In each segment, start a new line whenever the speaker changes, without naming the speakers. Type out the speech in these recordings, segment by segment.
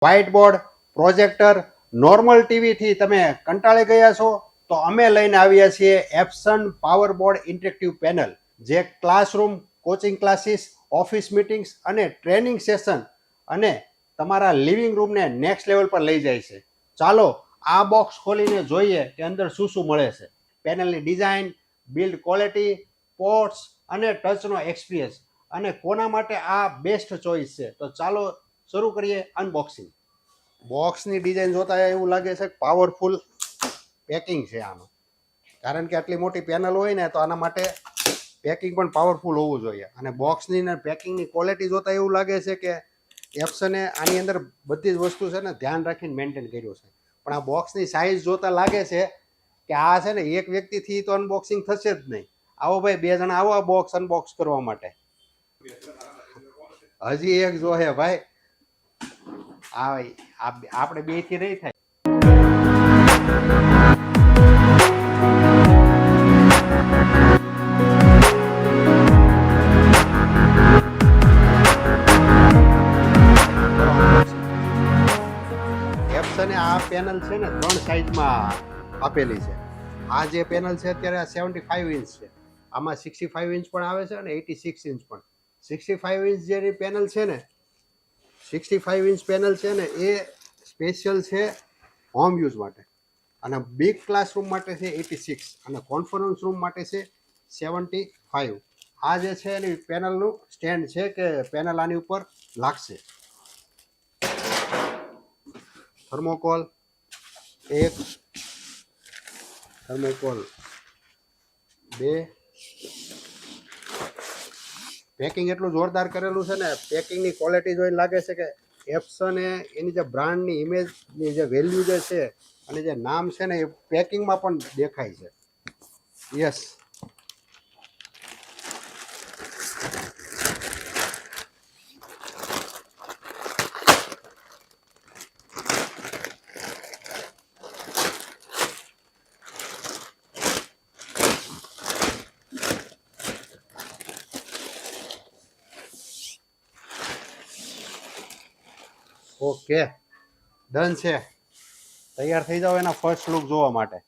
White board, projector, normal ટીવીથી તમે કંટાળી ગયા છો તો અમે લઈને આવ્યા છીએ Epson power board interactive panel, જે classroom, coaching classes, office meetings અને ટ્રેનિંગ સેશન અને તમારા લિવિંગ રૂમને નેક્સ્ટ લેવલ પર લઈ જાય છે. ચાલો આ બોક્સ ખોલીને જોઈએ કે અંદર શું શું મળે છે. પેનલની ડિઝાઇન, બિલ્ડ ક્વોલિટી, પોર્ટ્સ અને ટચનો એક્સપિરિયન્સ અને કોના માટે આ બેસ્ટ ચોઇસ છે. તો ચાલો શરૂ કરીએ અનબોક્સિંગ. બોક્સની ડિઝાઇન જોતા એવું લાગે છે કે પાવરફુલ પેકિંગ છે આનું, કારણ કે આટલી મોટી પેનલ હોય ને તો આના માટે પેકિંગ પણ પાવરફુલ હોવું જોઈએ. અને બોક્સની ને પેકિંગની ક્વોલિટી જોતા એવું લાગે છે કે એપ્સને આની અંદર બધી જ વસ્તુ છે ને ધ્યાન રાખીને મેન્ટેન કર્યું છે. પણ આ બોક્સની સાઇઝ જોતા લાગે છે કે આ છે ને એક વ્યક્તિથી તો અનબોક્સિંગ થશે જ નહીં. આવો ભાઈ, 2 જણા આવો આ બોક્સ અનબોક્સ કરવા માટે. હજી એક જો હે ભાઈ, આપણે બે થી નહીં થાય. એપ્સને આ પેનલ છે ને 3 સાઇઝમાં આપેલી છે. આ જે પેનલ છે અત્યારે 75 ઇંચ છે. આમાં 65 ઇંચ પણ આવે છે અને 86 ઇંચ પણ. 65 ઇંચ જેની પેનલ છે ને, 65 ઇંચ પેનલ છે ને એ સ્પેશિયલ છે હોમ યુઝ માટે, અને બિગ ક્લાસરૂમ માટે છે 86 અને કોન્ફરન્સ રૂમ માટે છે 75. આ જે છે એની પેનલનું સ્ટેન્ડ છે કે પેનલ આની ઉપર લાગશે. Thermocol 1, thermocol 2. પેકિંગ એટલું જોરદાર કરેલું છે ને, પેકિંગની ક્વોલિટી જોઈને લાગે છે કે એપ્સને એની જે બ્રાન્ડની ઇમેજની જે વેલ્યુ જે છે અને જે નામ છે ને એ પેકિંગમાં પણ દેખાય છે. યસ, ઓકે, ડન છે. તૈયાર થઈ જાઓ એના ફર્સ્ટ લુક જોવા માટે.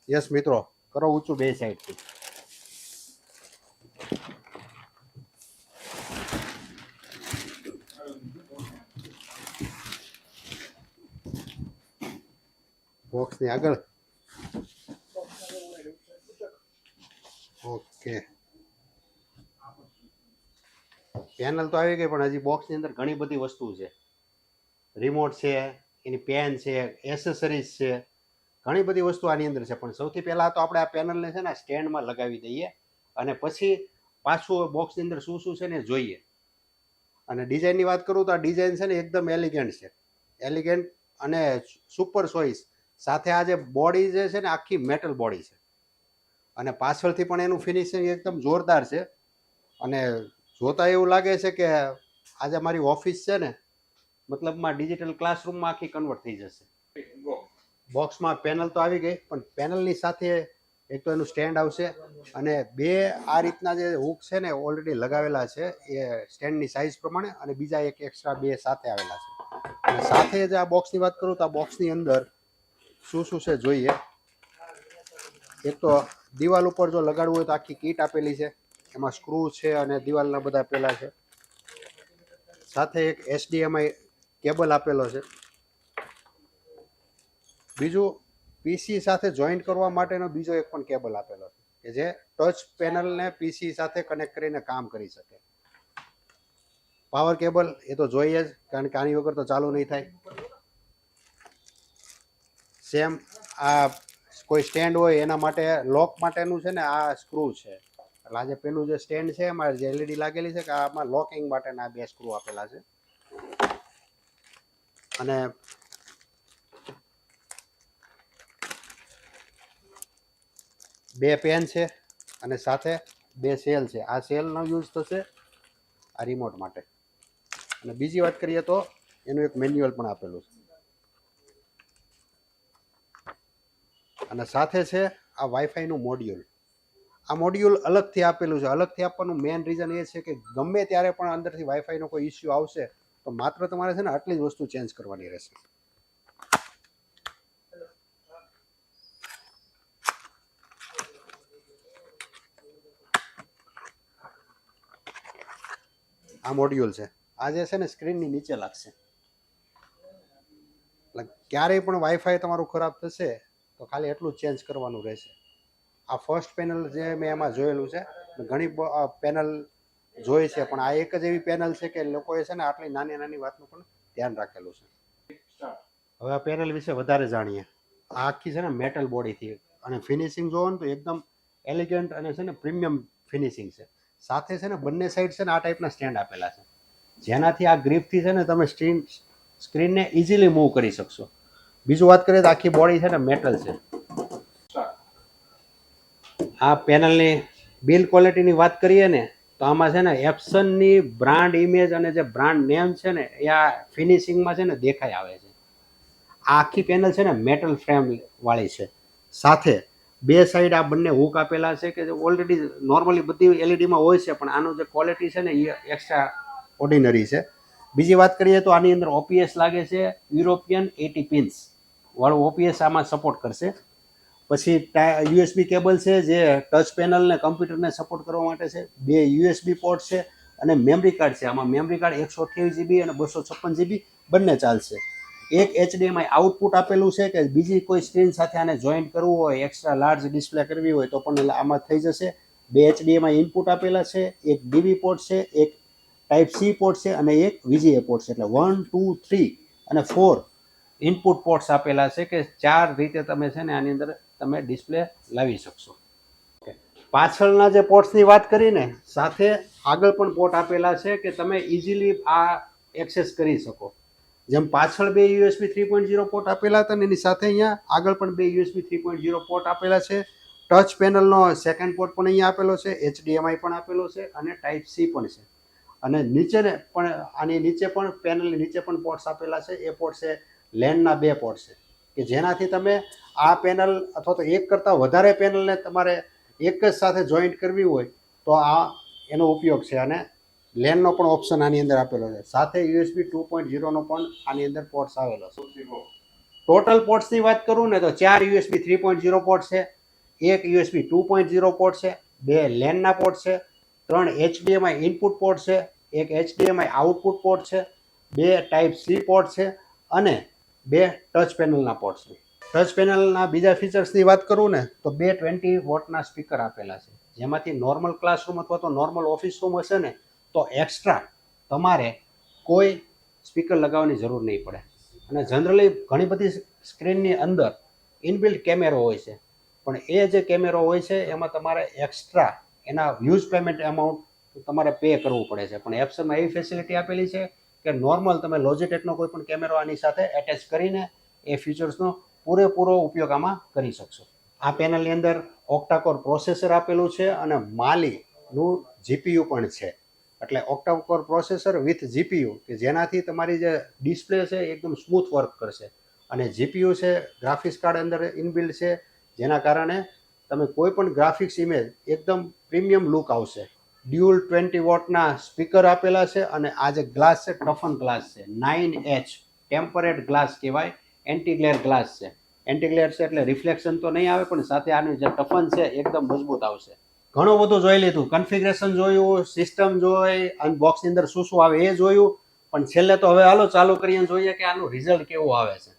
યસ મિત્રો, કરો ઊંચું 2 સાઈડથી. બોક્સની આગળ. ઓકે, પેનલ તો આવી ગઈ, પણ હજી બોક્સની અંદર ઘણી બધી વસ્તુ છે. રિમોટ છે, એની પેન છે, એસેસરીઝ છે, ઘણી બધી વસ્તુ આની અંદર છે. પણ સૌથી પહેલાં તો આપણે આ પેનલને છે ને સ્ટેન્ડમાં લગાવી દઈએ અને પછી પાછું બોક્સની અંદર શું શું છે ને જોઈએ. અને ડિઝાઇનની વાત કરું તો આ ડિઝાઇન છે ને એકદમ એલિગન્ટ છે, એલિગન્ટ અને સુપર ચોઇસ. સાથે આ જે બોડી જે છે ને આખી મેટલ બોડી છે, અને પાછળથી પણ એનું ફિનિશિંગ એકદમ જોરદાર છે. અને જોતા એવું લાગે છે કે આજે મારી ઓફિસ છે ને, મતલબમાં ડિજિટલ ક્લાસરૂમમાં આખી કન્વર્ટ થઈ જશે. બોક્સમાં પેનલ તો આવી ગઈ, પણ પેનલની સાથે એક તો એનું સ્ટેન્ડ આવશે અને 2 આ રીતના જે હુક છે ને ઓલરેડી લગાવેલા છે એ સ્ટેન્ડની સાઇઝ પ્રમાણે, અને બીજા એક એક્સ્ટ્રા 2 સાથે આવેલા છે. અને સાથે જ આ બોક્સની વાત કરું તો આ બોક્સની અંદર શું શું છે જોઈએ. એક તો દિવાલ ઉપર જો લગાડવું હોય તો આખી કીટ આપેલી છે, એમાં સ્ક્રૂ છે અને દિવાલના બધા પેલા છે. સાથે એક HDMI કેબલ આપેલો છે. બીજું પીસી સાથે જોઈન્ટ કરવા માટેનો બીજો એક પણ કેબલ આપેલો છે કે જે ટચ પેનલને પીસી સાથે કનેક્ટ કરીને કામ કરી શકે. પાવર કેબલ એ તો જોઈએ જ, કારણ કે આની વગર તો ચાલુ નહીં થાય. સેમ આ કોઈ સ્ટેન્ડ હોય એના માટે લોક માટેનું છે ને આ સ્ક્રૂ છે. એટલે આ જે પેલું જે સ્ટેન્ડ છે એમાં જે LED લાગેલી છે કે આમાં લોકિંગ માટેના 2 સ્ક્રૂ આપેલા છે. અને બે પેન છે અને સાથે 2 સેલ છે. આ સેલનો યુઝ થશે આ રિમોટ માટે. અને બીજી વાત કરીએ તો એનું એક મેન્યુઅલ પણ આપેલું છે. અને સાથે છે આ વાઈફાઈનું મોડ્યુલ. આ મોડ્યુલ અલગથી આપેલું છે. અલગથી આપવાનું મેઇન રીઝન એ છે કે ગમે ત્યારે પણ અંદરથી વાઈફાઈનો કોઈ ઇસ્યુ આવશે તો માત્ર તમારે છે ને આટલી જ વસ્તુ ચેન્જ કરવાની રહેશે. આ મોડ્યુલ છે, આ જે છે ને સ્ક્રીનની નીચે લાગશે. એટલે ક્યારેય પણ વાઈફાઈ તમારું ખરાબ થશે તો ખાલી એટલું જ ચેન્જ કરવાનું રહેશે. આ ફર્સ્ટ પેનલ જે મેં એમાં જોયેલું છે, ઘણી પેનલ જોઈ છે, પણ આ એક જ એવી પેનલ છે કે લોકોએ છે ને આટલી નાની નાની વાતનું પણ ધ્યાન રાખેલું છે. હવે આ પેનલ વિશે વધારે જાણીએ. આ આખી છે ને મેટલ બોડીથી, અને ફિનિશિંગ જોવો ને તો એકદમ એલિગન્ટ અને છે ને પ્રીમિયમ ફિનિશિંગ છે. સાથે છે ને બંને સાઈડ છે ને આ ટાઈપના સ્ટેન્ડ આપેલા છે, જેનાથી આ ગ્રીપથી છે ને તમે સ્ક્રીનને ઇઝીલી મૂવ કરી શકશો. બીજું વાત કરીએ તો આખી બોડી છે ને મેટલ છે. આ પેનલની બિલ્ડ ક્વોલિટીની વાત કરીએ ને તો આમાં છે ને એપ્સનની બ્રાન્ડ ઇમેજ અને જે બ્રાન્ડ નેમ છે ને એ આ ફિનિશિંગમાં છે ને દેખાઈ આવે છે. આ આખી પેનલ છે ને મેટલ ફ્રેમ વાળી છે. સાથે બે સાઈડ આ બંને હુક આપેલા છે કે જે ઓલરેડી નોર્મલી બધી એલઈડીમાં હોય છે, પણ આનું જે ક્વોલિટી છે ને એ એક્સ્ટ્રા ઓર્ડિનરી છે. બીજી વાત કરીએ તો આની અંદર ઓપીએસ લાગે છે, યુરોપિયન 80 પિન્સ વાળું ઓપીએસ આમાં સપોર્ટ કરશે. પછી યુએસબી કેબલ છે જે ટચ પેનલને કમ્પ્યુટરને સપોર્ટ કરવા માટે છે. બે યુએસબી પોર્ટ છે અને મેમરી કાર્ડ છે. આમાં મેમરી કાર્ડ 128 GB અને 256 GB બંને ચાલશે. એક HDMI આઉટપુટ આપેલું છે કે બીજી કોઈ સ્ક્રીન સાથે આને જોઈન્ટ કરવું હોય, એક્સ્ટ્રા લાર્જ ડિસ્પ્લે કરવી હોય તો પણ આમાં થઈ જશે. બે HDMI ઇનપુટ આપેલા છે, એક DV પોર્ટ છે, એક ટાઈપ C પોર્ટ છે અને એક VGA પોર્ટ છે. એટલે 1, 2, 3 અને 4 ઇનપુટ પોર્ટ્સ આપેલા છે કે 4 રીતે તમે છે ને આની અંદર તમે ડિસ્પ્લે લાવી શકશો. પાછળના જે પોર્ટ્સની વાત કરીને સાથે આગળ પણ પોર્ટ આપેલા છે કે તમે ઇઝીલી આ એક્સેસ કરી શકો. જેમ પાછળ બે USB 3.0 પોર્ટ આપેલા હતા ને એની સાથે અહીંયા આગળ પણ બે USB 3.0 પોર્ટ આપેલા છે. ટચ પેનલનો સેકન્ડ પોર્ટ પણ અહીંયા આપેલો છે, HDMI પણ આપેલો છે અને ટાઈપ C પણ છે. અને નીચે પણ આની નીચે પણ પેનલની નીચે પણ પોર્ટ્સ આપેલા છે. એ પોર્ટ છે લેનના બે પોર્ટ છે કે જેનાથી તમે આ પેનલ અથવા તો એક કરતાં વધારે પેનલને તમારે એક જ સાથે જોઈન્ટ કરવી હોય તો આ એનો ઉપયોગ છે. અને લેનનો પણ ઓપ્શન આની અંદર આપેલો છે. સાથે USB 2.0 પણ આની અંદર પોર્ટ્સ આવેલો છે. ટોટલ પોર્ટ્સની વાત કરું ને તો 4 USB 3.0 પોર્ટ છે, એક USB 2.0 પોર્ટ છે, બે લેનના પોર્ટ છે, 3 HDMI ઇનપુટ પોર્ટ છે, એક HDMI આઉટપુટ પોર્ટ છે, બે ટાઈપ C પોર્ટ છે અને બે ટચ પેનલના પોર્ટ છે. ટચ પેનલના બીજા ફીચર્સની વાત કરું ને તો બે 20 વોટના સ્પીકર આપેલા છે, જેમાંથી નોર્મલ ક્લાસરૂમ અથવા તો નોર્મલ ઓફિસ રૂમ હશે ને તો એક્સ્ટ્રા તમારે કોઈ સ્પીકર લગાવવાની જરૂર નહીં પડે. અને જનરલી ઘણી બધી સ્ક્રીનની અંદર ઇનબિલ્ટ કેમેરો હોય છે, પણ એ જે કેમેરો હોય છે એમાં તમારે એક્સ્ટ્રા એના યુઝ પેમેન્ટ અમાઉન્ટ તમારે પે કરવું પડે છે. પણ એપ્સનમાં એવી ફેસિલિટી આપેલી છે કે નોર્મલ તમે લોજીટેકનો કોઈ પણ કેમેરો આની સાથે એટેચ કરીને એ ફીચર્સનો પૂરેપૂરો ઉપયોગ આમાં કરી શકશો. આ પેનલની અંદર ઓક્ટાકોર પ્રોસેસર આપેલું છે અને માલીનું GPU પણ છે. એટલે ઓક્ટાકોર પ્રોસેસર વિથ GPU કે જેનાથી તમારી જે ડિસ્પ્લે છે એકદમ સ્મૂથ વર્ક કરશે. અને GPU છે ગ્રાફિક્સ કાર્ડ અંદર ઇનબિલ્ડ છે, જેના કારણે તમે કોઈ પણ ગ્રાફિક્સ ઇમેજ એકદમ પ્રીમિયમ લુક આવશે. ડ્યુઅલ 20 વોટના સ્પીકર આપેલા છે અને આ જે ગ્લાસ છે ટફન ગ્લાસ છે, 9H ટેમ્પરેટ ગ્લાસ કહેવાય, એન્ટી ગ્લેર ગ્લાસ છે. એન્ટી ગ્લેર છે એટલે રિફ્લેક્શન તો નહીં આવે, પણ સાથે આનું જે ટફન છે એકદમ મજબૂત આવશે. ઘણું બધું જોઈ લીધું, કન્ફિગરેશન જોયું, સિસ્ટમ જોઈ, અને બોક્સની અંદર શું શું આવે એ જોયું, પણ છેલ્લે તો હવે હાલો ચાલુ કરીને જોઈએ કે આનું રિઝલ્ટ કેવું આવે છે.